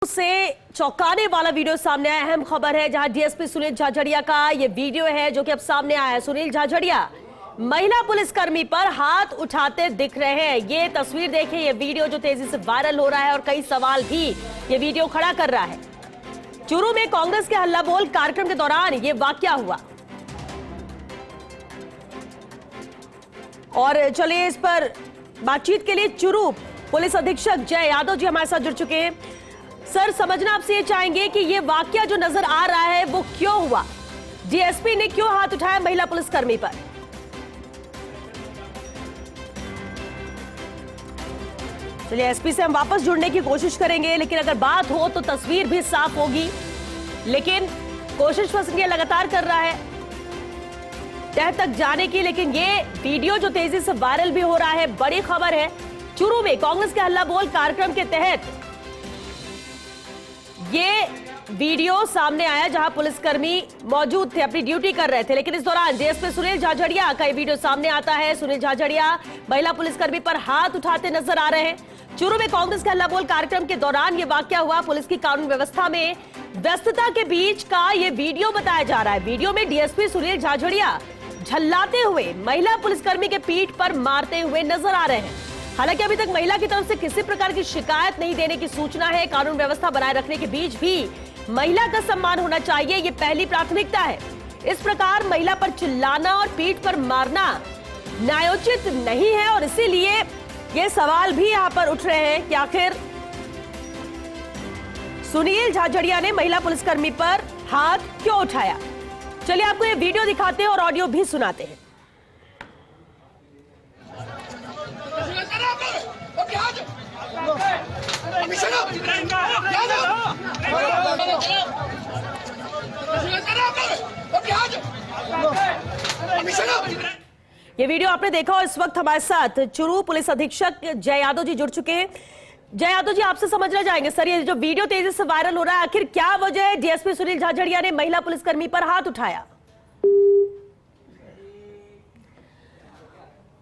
से चौंकाने वाला वीडियो सामने आया। अहम खबर है जहां डीएसपी सुनील झाझड़िया का ये वीडियो है जो कि अब सामने आया है। सुनील झाझड़िया महिला पुलिसकर्मी पर हाथ उठाते दिख रहे हैं। ये तस्वीर देखिए, ये वीडियो जो तेजी से वायरल हो रहा है और कई सवाल भी ये वीडियो खड़ा कर रहा है। चूरू में कांग्रेस के हल्ला बोल कार्यक्रम के दौरान ये वाकया हुआ और चलिए इस पर बातचीत के लिए चूरू पुलिस अधीक्षक जय यादव जी हमारे साथ जुड़ चुके हैं। सर, समझना आपसे ये चाहेंगे कि ये वाकया जो नजर आ रहा है वो क्यों हुआ, डीएसपी ने क्यों हाथ उठाया महिला पुलिसकर्मी पर? चलिए एसपी से हम वापस जुड़ने की कोशिश करेंगे, लेकिन अगर बात हो तो तस्वीर भी साफ होगी। लेकिन कोशिश इंडिया लगातार कर रहा है तह तक जाने की, लेकिन ये वीडियो जो तेजी से वायरल भी हो रहा है, बड़ी खबर है। चूरू में कांग्रेस के हल्ला बोल कार्यक्रम के तहत ये वीडियो सामने आया जहां पुलिसकर्मी मौजूद थे, अपनी ड्यूटी कर रहे थे, लेकिन इस दौरान डीएसपी सुनील झाझड़िया का ये वीडियो सामने आता है। सुनील झाझड़िया महिला पुलिसकर्मी पर हाथ उठाते नजर आ रहे हैं। चूरू में कांग्रेस के हल्ला बोल कार्यक्रम के दौरान ये वाकया हुआ। पुलिस की कानून व्यवस्था में व्यस्तता के बीच का ये वीडियो बताया जा रहा है। वीडियो में डीएसपी सुनील झाझड़िया झल्लाते हुए महिला पुलिसकर्मी के पीठ पर मारते हुए नजर आ रहे हैं। हालांकि अभी तक महिला की तरफ से किसी प्रकार की शिकायत नहीं देने की सूचना है। कानून व्यवस्था बनाए रखने के बीच भी महिला का सम्मान होना चाहिए, ये पहली प्राथमिकता है। इस प्रकार महिला पर चिल्लाना और पीठ पर मारना न्यायोचित नहीं है और इसीलिए ये सवाल भी यहां पर उठ रहे हैं कि आखिर सुनील झाझड़िया ने महिला पुलिसकर्मी पर हाथ क्यों उठाया। चलिए आपको ये वीडियो दिखाते हैं और ऑडियो भी सुनाते हैं। ये वीडियो आपने देखा और इस वक्त हमारे साथ चूरू पुलिस अधीक्षक जय यादव जी जुड़ चुके हैं। जय यादव जी, आपसे समझना चाहेंगे सर, ये जो वीडियो तेजी से वायरल हो रहा है, आखिर क्या वजह है डीएसपी सुनील झाझड़िया ने महिला पुलिसकर्मी पर हाथ उठाया?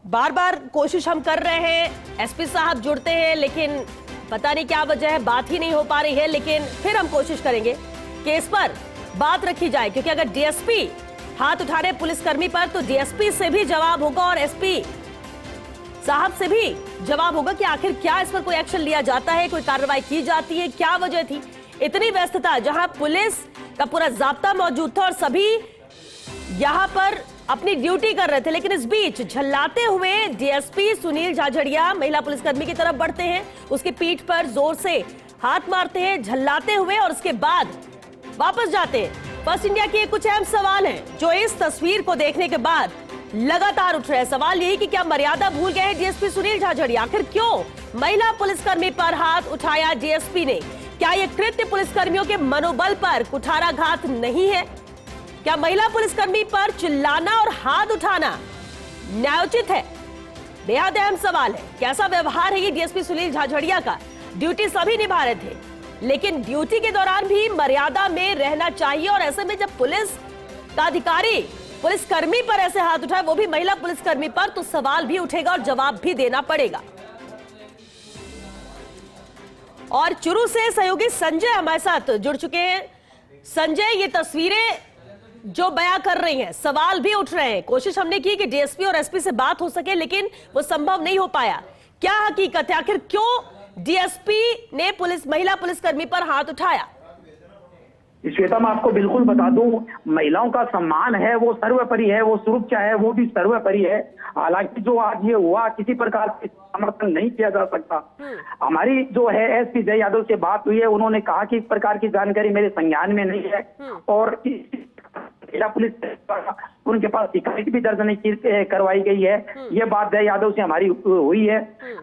बार बार कोशिश हम कर रहे हैं, एसपी साहब जुड़ते हैं, लेकिन पता नहीं क्या वजह है, बात ही नहीं हो पा रही है। लेकिन फिर हम कोशिश करेंगे कि इस पर बात रखी जाए, क्योंकि अगर डीएसपी हाथ उठा रहे पुलिसकर्मी पर तो डीएसपी से भी जवाब होगा और एसपी साहब से भी जवाब होगा कि आखिर क्या इस पर कोई एक्शन लिया जाता है, कोई कार्रवाई की जाती है, क्या वजह थी। इतनी व्यस्तता जहां पुलिस का पूरा जाब्ता मौजूद था और सभी यहां पर अपनी ड्यूटी कर रहे थे, लेकिन इस बीच झल्लाते हुए डीएसपी सुनील झाझड़िया महिला पुलिसकर्मी की तरफ बढ़ते हैं, उसकी पीठ पर जोर से हाथ मारते हैं झल्लाते हुए और उसके बाद वापस जाते हैं। फर्स्ट इंडिया के कुछ अहम सवाल हैं जो इस तस्वीर को देखने के बाद लगातार उठ रहे हैं। सवाल यही कि क्या मर्यादा भूल गए हैं डीएसपी सुनील झाझड़िया? आखिर क्यों महिला पुलिसकर्मी पर हाथ उठाया डीएसपी ने? क्या यह कृत्य पुलिसकर्मियों के मनोबल पर कुठाराघात नहीं है? क्या महिला पुलिसकर्मी पर चिल्लाना और हाथ उठाना न्यायोचित है? बेहद अहम सवाल है। कैसा व्यवहार है ये डीएसपी सुनील झाझड़िया का? ड्यूटी सभी निभा रहे थे, लेकिन ड्यूटी के दौरान भी मर्यादा में रहना चाहिए और ऐसे में जब पुलिस का अधिकारी पुलिसकर्मी पर ऐसे हाथ उठाए, वो भी महिला पुलिसकर्मी पर, तो सवाल भी उठेगा और जवाब भी देना पड़ेगा। और चूरू से सहयोगी संजय हमारे साथ जुड़ चुके हैं। संजय, ये तस्वीरें जो बयां कर रही हैं, सवाल भी उठ रहे हैं। कोशिश हमने की कि डीएसपी और एसपी से बात हो सके, लेकिन वो संभव नहीं हो पाया। क्या हकीकत है, आखिर क्यों डीएसपी ने महिला पुलिसकर्मी पर हाथ उठाया? श्वेता, मैं आपको बिल्कुल बता दूं, महिलाओं का सम्मान है वो सर्वोपरि है, वो सुरक्षा है वो भी सर्वोपरि है। हालांकि जो आज ये हुआ, किसी प्रकार से समर्थन नहीं किया जा सकता। हमारी जो है एसपी जय यादव से बात हुई है, उन्होंने कहा कि इस प्रकार की जानकारी मेरे संज्ञान में नहीं है और महिला पुलिस उनके पास शिकायत भी दर्ज नहीं करवाई गई है। ये बात जय यादव से हमारी हुई है।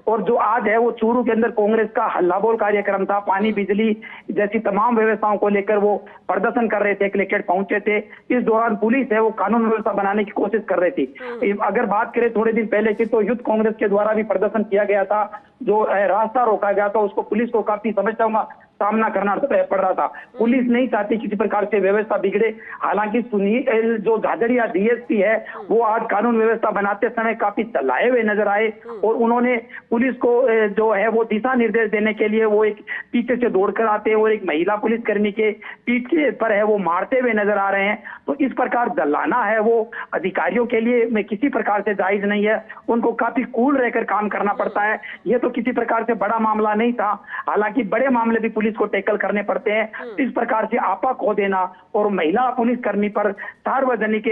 और जो आज है वो चूरू के अंदर कांग्रेस का हल्ला बोल कार्यक्रम था, पानी बिजली जैसी तमाम व्यवस्थाओं को लेकर वो प्रदर्शन कर रहे थे, कलेक्टेड पहुंचे थे। इस दौरान पुलिस है वो कानून व्यवस्था बनाने की कोशिश कर रही थी। अगर बात करें थोड़े दिन पहले की, तो युद्ध कांग्रेस के द्वारा भी प्रदर्शन किया गया था, जो रास्ता रोका गया था, उसको पुलिस को काफी समझता हूँ सामना करना पड़ रहा था। पुलिस नहीं चाहती किसी प्रकार से व्यवस्था बिगड़े। हालांकि सुनील जो झाझड़िया डीएसपी है वो आज कानून व्यवस्था बनाते समय काफी चलाए हुए नजर आए और उन्होंने पुलिस को जो है वो दिशा निर्देश देने के लिए वो एक पीछे से दौड़कर आते हैं और एक महिला पुलिसकर्मी के पीठ के पर है वो मारते हुए नजर आ रहे हैं। तो इस प्रकार जलाना है वो अधिकारियों के लिए में किसी प्रकार से जायज नहीं है। उनको काफी कूल रहकर काम करना पड़ता है। यह तो किसी प्रकार से बड़ा मामला नहीं था। हालांकि बड़े मामले भी पुलिस को टैकल करने पड़ते हैं। इस प्रकार से आपा खो देना और महिला पुलिसकर्मी पर सार्वजनिक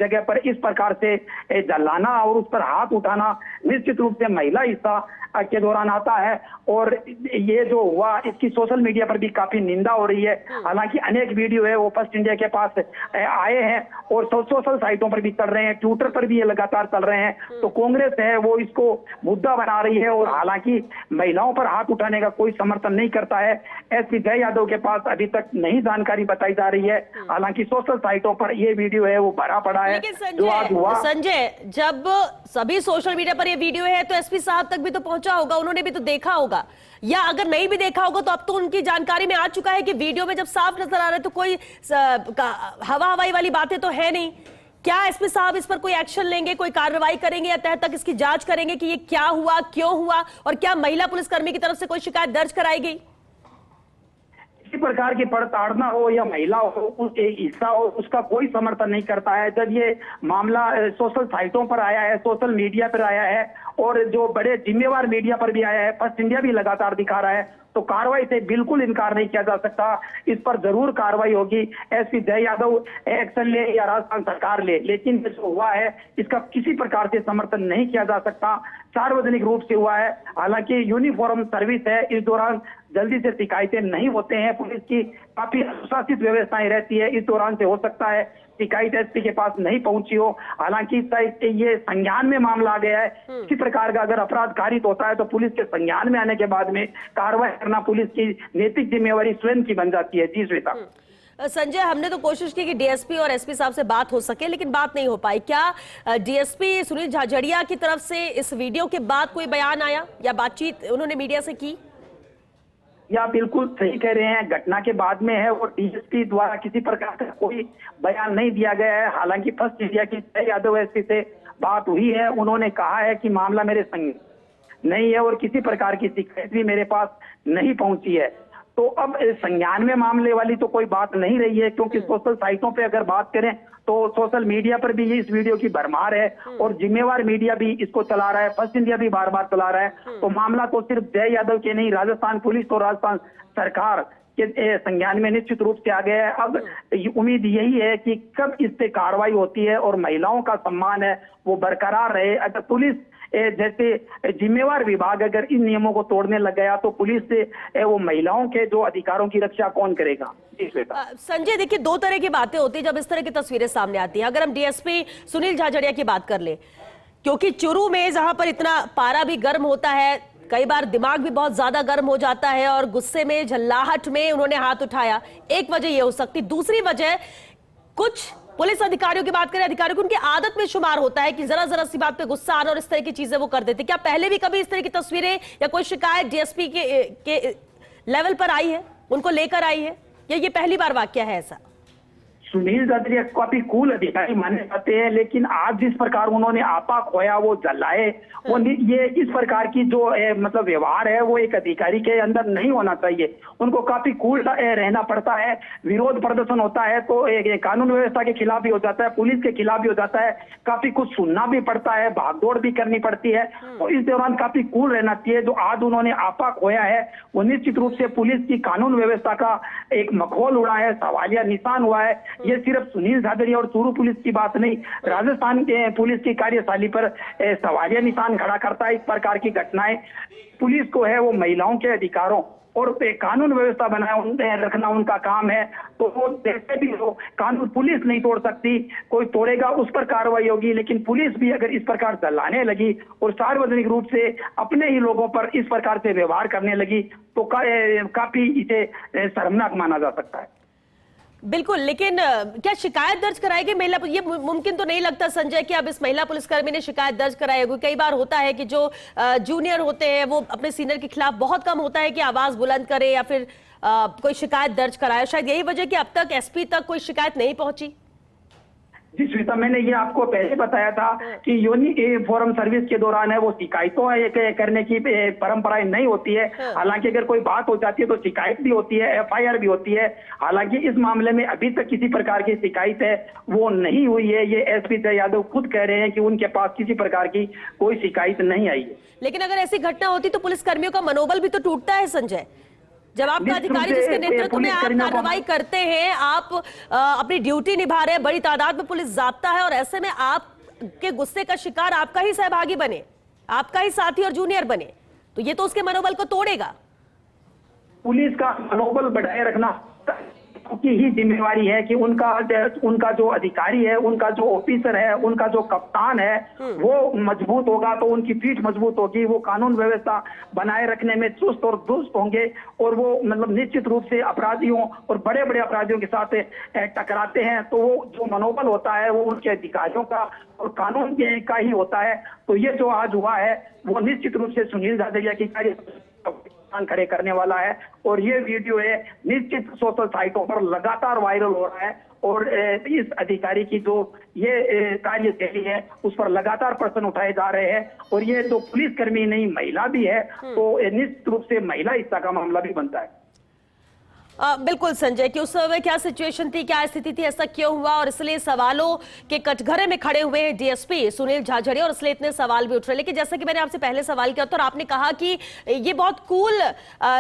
जगह पर इस प्रकार से जलाना और उस पर हाथ उठाना निश्चित रूप से महिला हिस्सा के दौरान आता है और ये जो हुआ इसकी सोशल मीडिया पर भी काफी निंदा हो रही है। हालांकि अनेक वीडियो है वो फर्स्ट इंडिया के पास आए हैं और सोशल साइटों पर भी चल रहे हैं, ट्विटर पर भी ये लगातार चल रहे हैं। तो कांग्रेस है वो इसको मुद्दा बना रही है और हालांकि महिलाओं पर हाथ उठाने का कोई समर्थन नहीं करता है। एसपी जय यादव के पास अभी तक नहीं जानकारी बताई जा रही है। हालांकि सोशल साइटों पर ये वीडियो है वो भरा पड़ा है। जो आज हुआ संजय, जब सभी सोशल मीडिया पर ये वीडियो है तो एसपी साहब तक भी तो पहुंचा होगा, उन्होंने भी तो देखा होगा, या अगर नहीं भी देखा होगा तो अब तो उनकी जानकारी में आ चुका है कि वीडियो में जब साफ नजर आ रहा है तो कोई हवाई वाली बातें तो है नहीं। क्या एसपी साहब इस पर कोई एक्शन लेंगे, कोई कार्रवाई करेंगे या तह तक इसकी जांच करेंगे कि ये क्या हुआ, क्यों हुआ और क्या महिला पुलिसकर्मी की तरफ से कोई शिकायत दर्ज कराई गई? किसी प्रकार की पड़ताड़ना हो या महिला हो उस हिस्सा हो उसका कोई समर्थन नहीं करता है। जब ये मामला सोशल साइटों पर आया है, सोशल मीडिया पर आया है और जो बड़े जिम्मेवार मीडिया पर भी आया है, फर्स्ट इंडिया भी लगातार दिखा रहा है, तो कार्रवाई से बिल्कुल इनकार नहीं किया जा सकता। इस पर जरूर कार्रवाई होगी। एसपी जय यादव एक्शन ले या राजस्थान सरकार ले, लेकिन जो हुआ है इसका किसी प्रकार से समर्थन नहीं किया जा सकता। सार्वजनिक रूप से हुआ है। हालांकि यूनिफॉर्म सर्विस है, इस दौरान जल्दी से शिकायतें नहीं होते हैं। पुलिस की काफी अनुशासित व्यवस्थाएं रहती है। इस दौरान से हो सकता है शिकायत एसपी के पास नहीं पहुंची हो। हालांकि ये संज्ञान में मामला आ गया है। किसी प्रकार का अगर अपराध कारित होता है तो पुलिस के संज्ञान में आने के बाद में कार्रवाई करना पुलिस की नैतिक जिम्मेवारी स्वयं की बन जाती है। जी श्वेता। संजय, हमने तो कोशिश की कि डीएसपी और एसपी साहब से बात हो सके लेकिन बात नहीं हो पाई। क्या डीएसपी सुनील झाझड़िया की तरफ से इस वीडियो के बाद कोई बयान आया या बातचीत उन्होंने मीडिया से की? या बिल्कुल सही कह रहे हैं, घटना के बाद में है वो डीएसपी द्वारा किसी प्रकार का कोई बयान नहीं दिया गया है। हालांकि फर्स्ट इंडिया की जय यादव एसपी से बात हुई है। उन्होंने कहा है कि मामला मेरे संग नहीं है और किसी प्रकार की शिकायत भी मेरे पास नहीं पहुंची है। तो अब संज्ञान में मामले वाली तो कोई बात नहीं रही है, क्योंकि सोशल साइटों पे अगर बात करें तो सोशल मीडिया पर भी इस वीडियो की भरमार है और जिम्मेवार मीडिया भी इसको चला रहा है, फर्स्ट इंडिया भी बार बार चला रहा है। तो मामला तो सिर्फ जय यादव के नहीं, राजस्थान पुलिस और राजस्थान सरकार के संज्ञान में निश्चित रूप से आ गया है। अब उम्मीद यही है कि कब इस पे कार्रवाई होती है और महिलाओं का सम्मान है वो बरकरार रहे। अगर पुलिस जैसे जिम्मेवार विभाग अगर इन नियमों को तोड़ने लग गया तो पुलिस से वो महिलाओं के जो अधिकारों की रक्षा कौन करेगा? संजय, देखिए, दो तरह की बातें होती है जब इस तरह की तस्वीरें सामने आती हैं। अगर हम डीएसपी सुनील झाझड़िया की बात कर ले, क्योंकि चुरू में जहां पर इतना पारा भी गर्म होता है, कई बार दिमाग भी बहुत ज्यादा गर्म हो जाता है और गुस्से में, झल्लाहट में उन्होंने हाथ उठाया, एक वजह यह हो सकती। दूसरी वजह, कुछ पुलिस अधिकारियों की बात करें, अधिकारियों की उनकी आदत में शुमार होता है कि जरा सी बात पे गुस्सा आना और इस तरह की चीजें वो कर देते। क्या पहले भी कभी इस तरह की तस्वीरें या कोई शिकायत डीएसपी के लेवल पर आई है, उनको लेकर आई है, या ये पहली बार वाकया है ऐसा? सुनील झाझड़िया काफी कूल अधिकारी माने जाते हैं, लेकिन आज जिस प्रकार उन्होंने आपा खोया, वो जलाए, वो ये इस प्रकार की जो मतलब व्यवहार है वो एक अधिकारी के अंदर नहीं होना चाहिए। उनको काफी कूल रहना पड़ता है। विरोध प्रदर्शन होता है तो कानून व्यवस्था के खिलाफ भी हो जाता है, पुलिस के खिलाफ भी हो जाता है, काफी कुछ सुनना भी पड़ता है, भागदौड़ भी करनी पड़ती है। तो इस दौरान काफी कूल रहना चाहिए। जो आज उन्होंने आपा खोया है वो निश्चित रूप से पुलिस की कानून व्यवस्था का एक मखौल उड़ा है, सवालिया निशान हुआ है। ये सिर्फ सुनील झाझड़िया और चूरू पुलिस की बात नहीं, राजस्थान के पुलिस की कार्यशैली पर सवालिया निशान खड़ा करता है। इस प्रकार की घटनाएं पुलिस को है वो महिलाओं के अधिकारों और कानून व्यवस्था बनाए रखना उनका काम है। तो वो जैसे भी हो, कानून पुलिस नहीं तोड़ सकती, कोई तोड़ेगा उस पर कार्रवाई होगी। लेकिन पुलिस भी अगर इस प्रकार जलाने लगी और सार्वजनिक रूप से अपने ही लोगों पर इस प्रकार से व्यवहार करने लगी तो काफी इसे शर्मनाक माना जा सकता है। बिल्कुल, लेकिन क्या शिकायत दर्ज कराएगी महिला? ये मुमकिन तो नहीं लगता संजय कि अब इस महिला पुलिसकर्मी ने शिकायत दर्ज कराई होगी। कई बार होता है कि जो जूनियर होते हैं वो अपने सीनियर के खिलाफ बहुत कम होता है कि आवाज बुलंद करे या फिर कोई शिकायत दर्ज कराया, शायद यही वजह कि अब तक एसपी तक कोई शिकायत नहीं पहुंची। जी श्वेता, मैंने ये आपको पहले बताया था कि यूनि फोरम सर्विस के दौरान है वो शिकायतों करने की परंपराएं नहीं होती है। हालांकि अगर कोई बात हो जाती है तो शिकायत भी होती है, एफआईआर भी होती है। हालांकि इस मामले में अभी तक किसी प्रकार की शिकायत है वो नहीं हुई है। ये एसपी जय यादव खुद कह रहे हैं कि उनके पास किसी प्रकार की कोई शिकायत नहीं आई है। लेकिन अगर ऐसी घटना होती तो पुलिस कर्मियों का मनोबल भी तो टूटता है संजय। जब आपका अधिकारी जिसके नेतृत्व में आप कार्रवाई करते हैं, आप अपनी ड्यूटी निभा रहे हैं, बड़ी तादाद में पुलिस जाब्ता है और ऐसे में आपके गुस्से का शिकार आपका ही सहभागी बने, आपका ही साथी और जूनियर बने, तो ये तो उसके मनोबल को तोड़ेगा। पुलिस का मनोबल बढ़ाए रखना की ही जिम्मेवारी है कि उनका जो अधिकारी है, उनका जो ऑफिसर है, उनका जो कप्तान है वो मजबूत होगा तो उनकी पीठ मजबूत होगी। वो कानून व्यवस्था बनाए रखने में चुस्त और दुरुस्त होंगे और वो मतलब निश्चित रूप से अपराधियों और बड़े बड़े अपराधियों के साथ टकराते हैं तो वो जो मनोबल होता है वो उनके अधिकारियों का और कानून का ही होता है। तो ये जो आज हुआ है वो निश्चित रूप से सुनील झाझड़िया की कार्य खड़े करने वाला है और ये वीडियो है निश्चित सोशल साइटों पर लगातार वायरल हो रहा है और इस अधिकारी की जो ये कार्यशैली है उस पर लगातार प्रश्न उठाए जा रहे हैं और ये जो पुलिसकर्मी नहीं महिला भी है तो निश्चित रूप से महिला हिस्सा का मामला भी बनता है। बिल्कुल संजय, कि उस समय क्या सिचुएशन थी, क्या स्थिति थी, ऐसा क्यों हुआ और इसलिए सवालों के कटघरे में खड़े हुए हैं डीएसपी सुनील झाझड़िया और इसलिए इतने सवाल भी उठ रहे हैं। लेकिन जैसा कि मैंने आपसे पहले सवाल किया था और आपने कहा कि ये बहुत कूल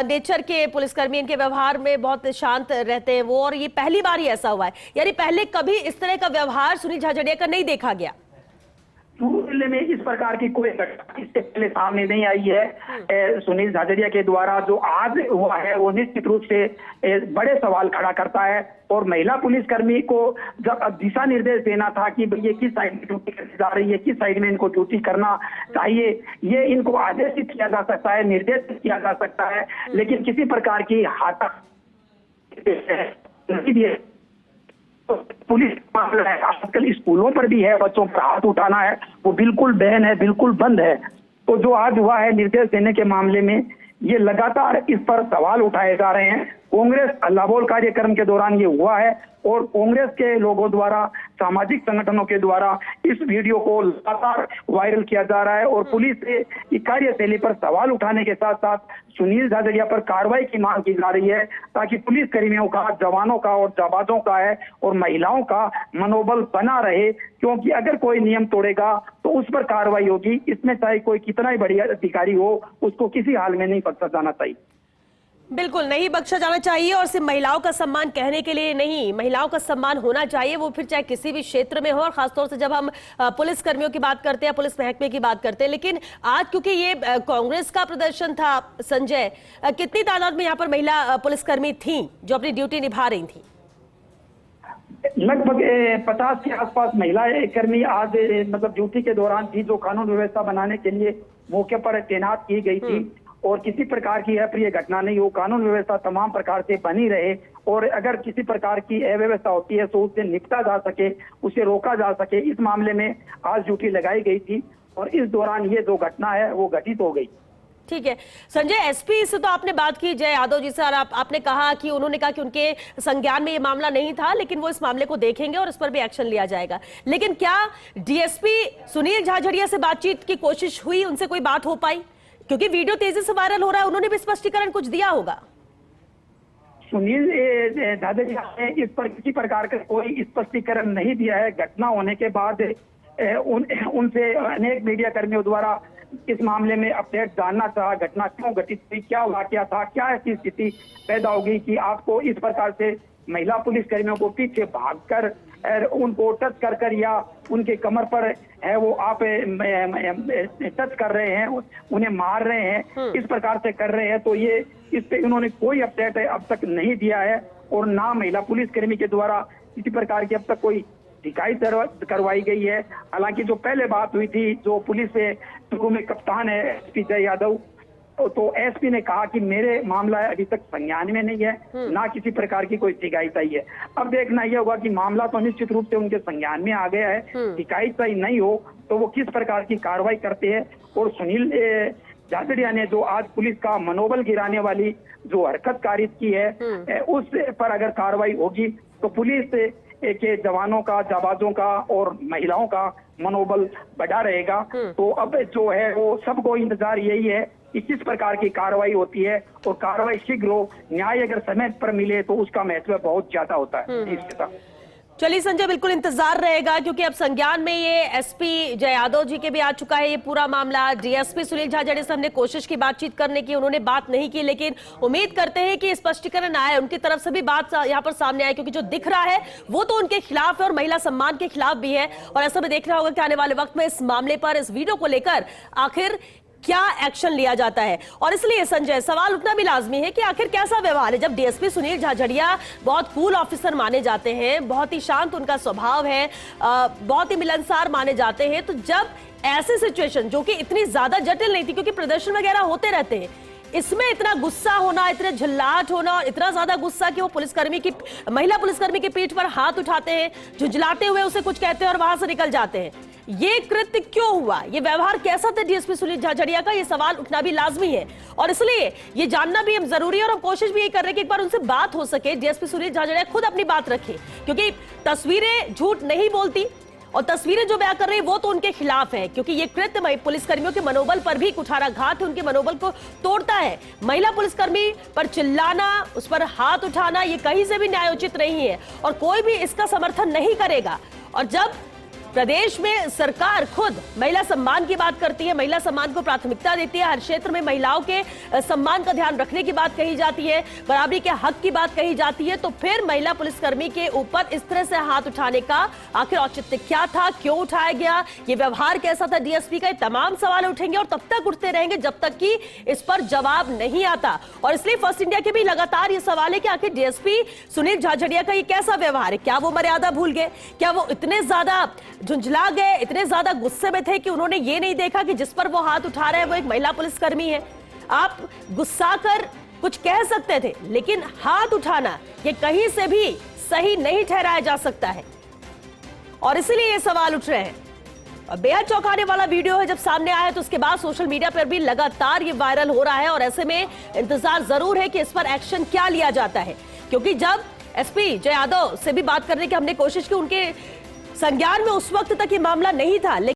नेचर के पुलिसकर्मी, इनके व्यवहार में बहुत शांत रहते हैं वो, और ये पहली बार ही ऐसा हुआ है, यानी पहले कभी इस तरह का व्यवहार सुनील झाझड़िया का नहीं देखा गया। जिले में इस प्रकार की कोई घटना इससे पहले सामने नहीं आई है। सुनील झाझड़िया के द्वारा जो आज हुआ है वो निश्चित रूप से बड़े सवाल खड़ा करता है और महिला पुलिसकर्मी को जब दिशा निर्देश देना था कि ये किस साइड में ड्यूटी करने जा रही है, किस साइड में इनको ड्यूटी करना चाहिए, ये इनको आदेशित किया जा सकता है, निर्देशित किया जा सकता है, लेकिन किसी प्रकार की हाथा नहीं दिए। तो पुलिस मामला है, आजकल स्कूलों पर भी है, बच्चों पर हाथ उठाना है वो बिल्कुल बैन है, बिल्कुल बंद है। तो जो आज हुआ है निर्देश देने के मामले में ये लगातार इस पर सवाल उठाए जा रहे हैं। कांग्रेस अल्लाह बोल कार्यक्रम के दौरान ये हुआ है और कांग्रेस के लोगों द्वारा, सामाजिक संगठनों के द्वारा इस वीडियो को लगातार वायरल किया जा रहा है और पुलिस की कार्यशैली पर सवाल उठाने के साथ साथ सुनील झाझड़िया पर कार्रवाई की मांग की जा रही है ताकि पुलिस कर्मियों का, जवानों का और जाबाजों का है और महिलाओं का मनोबल बना रहे, क्योंकि अगर कोई नियम तोड़ेगा तो उस पर कार्रवाई होगी। इसमें चाहे कोई कितना ही बढ़िया अधिकारी हो उसको किसी हाल में नहीं बख्शा जाना चाहिए। बिल्कुल नहीं बख्शा जाना चाहिए और सिर्फ महिलाओं का सम्मान कहने के लिए नहीं, महिलाओं का सम्मान होना चाहिए, वो फिर चाहे किसी भी क्षेत्र में हो, और खासतौर से जब हम पुलिस कर्मियों की बात करते हैं, पुलिस महकमे की बात करते हैं। लेकिन आज क्योंकि ये कांग्रेस का प्रदर्शन था संजय, कितनी तादाद में यहाँ पर महिला पुलिसकर्मी थी जो अपनी ड्यूटी निभा रही थी? लगभग 50 के आसपास महिला कर्मी आज मतलब ड्यूटी के दौरान थी, जो कानून व्यवस्था बनाने के लिए मौके पर तैनात की गई थी और किसी प्रकार की अप्रिय घटना नहीं हो, कानून व्यवस्था तमाम प्रकार से बनी रहे और अगर किसी प्रकार की अव्यवस्था होती है तो उससे निपटा जा सके, उसे रोका जा सके, इस मामले में आज ड्यूटी लगाई गई थी और इस दौरान ये जो घटना है वो घटित हो गई। ठीक है संजय, एसपी से तो आपने बात की जय यादव जी से और आपने कहा कि उन्होंने कहा कि उनके संज्ञान में ये मामला नहीं था, लेकिन वो इस मामले को देखेंगे और इस पर भी एक्शन लिया जाएगा। लेकिन क्या डीएसपी सुनील झाझड़िया से बातचीत की कोशिश हुई, उनसे कोई बात हो पाई? क्योंकि वीडियो तेजी से वायरल हो रहा है, उन्होंने भी स्पष्टीकरण कुछ दिया होगा। सुनील झाझड़िया ने इस पर किसी प्रकार का कोई स्पष्टीकरण नहीं दिया है। घटना होने के बाद उनसे अनेक मीडिया कर्मियों द्वारा इस मामले में अपडेट जानना चाहा, घटना क्यों घटित हुई, क्या वाकया था, क्या ऐसी स्थिति पैदा होगी कि आपको इस प्रकार से महिला पुलिस कर्मियों को पीछे भागकर उनको टच कर या उनके कमर पर है वो आप टच कर रहे हैं, उन्हें मार रहे हैं, इस प्रकार से कर रहे हैं। तो ये इस पे उन्होंने कोई अपडेट अब तक नहीं दिया है और ना महिला पुलिसकर्मी के द्वारा किसी प्रकार की अब तक कोई शिकायत करवाई गई है। हालांकि जो पहले बात हुई थी, जो पुलिस से शुरू में कप्तान है एसपी जय यादव, तो एसपी ने कहा कि मेरे मामला अभी तक संज्ञान में नहीं है, ना किसी प्रकार की कोई शिकायत आई है। अब देखना यह होगा कि मामला तो निश्चित रूप से उनके संज्ञान में आ गया है, शिकायत सही नहीं हो तो वो किस प्रकार की कार्रवाई करते हैं और सुनील झाझड़िया ने जो आज पुलिस का मनोबल गिराने वाली जो हरकत कारित की है, उस पर अगर कार्रवाई होगी तो पुलिस के जवानों का, जाबाजों का और महिलाओं का मनोबल बढ़ा रहेगा। तो अब जो है वो सबको इंतजार यही है कि किस प्रकार की कार्रवाई होती है, और कार्रवाई शीघ्र हो, न्याय अगर समय पर मिले तो उसका महत्व बहुत ज्यादा होता है। चलिए संजय, बिल्कुल इंतजार रहेगा, क्योंकि अब संज्ञान में ये एसपी जय यादव जी के भी आ चुका है ये पूरा मामला। डीएसपी सुनील झाझड़िया से हमने कोशिश की बातचीत करने की, उन्होंने बात नहीं की, लेकिन उम्मीद करते हैं कि स्पष्टीकरण आए, उनकी तरफ से भी बात यहाँ पर सामने आए, क्योंकि जो दिख रहा है वो तो उनके खिलाफ है और महिला सम्मान के खिलाफ भी है। और ऐसा में देखना होगा कि आने वाले वक्त में इस मामले पर, इस वीडियो को लेकर आखिर क्या एक्शन लिया जाता है। और इसलिए संजय, सवाल उठना भी लाजमी है कि आखिर कैसा व्यवहार है, जब डीएसपी सुनील झाझड़िया बहुत कूल ऑफिसर माने जाते हैं, बहुत ही शांत उनका स्वभाव है, बहुत ही मिलनसार माने जाते हैं, तो जब ऐसी सिचुएशन जो कि इतनी ज्यादा जटिल नहीं थी, क्योंकि प्रदर्शन वगैरह होते रहते हैं, इसमें इतना गुस्सा होना, इतने झल्लाहट होना और इतना ज्यादा गुस्सा कि वो महिला पुलिसकर्मी की पीठ पर हाथ उठाते हैं, झुंझलाते हुए उसे कुछ कहते हैं और वहां से निकल जाते हैं, ये कृत्य क्यों हुआ, ये व्यवहार कैसा था डीएसपी सुनील झाझड़िया का, ये सवाल उठना भी लाजमी है। और इसलिए ये जानना भी हम जरूरी है, और हम कोशिश भी ये कर रहे हैं कि एक बार उनसे बात हो सके, डीएसपी सुनील झाझड़िया खुद अपनी बात रखें, क्योंकि तस्वीरें झूठ नहीं बोलती और तस्वीरें जो बयां कर रही है वो तो उनके खिलाफ है, क्योंकि ये कृत्य पुलिसकर्मियों के मनोबल पर भी कुठाराघात है, उनके मनोबल को तोड़ता है। महिला पुलिसकर्मी पर चिल्लाना, उस पर हाथ उठाना, ये कहीं से भी न्यायोचित नहीं है और कोई भी इसका समर्थन नहीं करेगा। और जब प्रदेश में सरकार खुद महिला सम्मान की बात करती है, महिला सम्मान को प्राथमिकता देती है, हर क्षेत्र में महिलाओं के सम्मान का ध्यान रखने की बात कही जाती है, बराबरी के हक की बात कही जाती है, तो फिर महिला पुलिसकर्मी के ऊपर इस तरह से हाथ उठाने का आखिर औचित्य क्या था, क्यों उठाया गया, ये व्यवहार कैसा था डीएसपी का, तमाम सवाल उठेंगे और तब तक उठते रहेंगे जब तक कि इस पर जवाब नहीं आता। और इसलिए फर्स्ट इंडिया के भी लगातार ये सवाल है कि आखिर डीएसपी सुनील झाझड़िया का ये कैसा व्यवहार है, क्या वो मर्यादा भूल गए, क्या वो इतने ज्यादा झुंझला गए, इतने ज्यादा गुस्से में थे कि उन्होंने ये नहीं देखा कि जिस पर वो हाथ उठा रहे हैं वो एक महिला पुलिसकर्मी है। आप गुस्सा कर कुछ कह सकते थे, लेकिन हाथ उठाना ये कहीं से भी सही नहीं ठहराया जा सकता है, और इसीलिए ये सवाल उठ रहे हैं। और बेहद चौंकाने वाला वीडियो है, जब सामने आया तो उसके बाद सोशल मीडिया पर भी लगातार ये वायरल हो रहा है, और ऐसे में इंतजार जरूर है कि इस पर एक्शन क्या लिया जाता है, क्योंकि जब एसपी जय यादव से भी बात करने की हमने कोशिश की, उनके संज्ञान में उस वक्त तक ये मामला नहीं था, लेकिन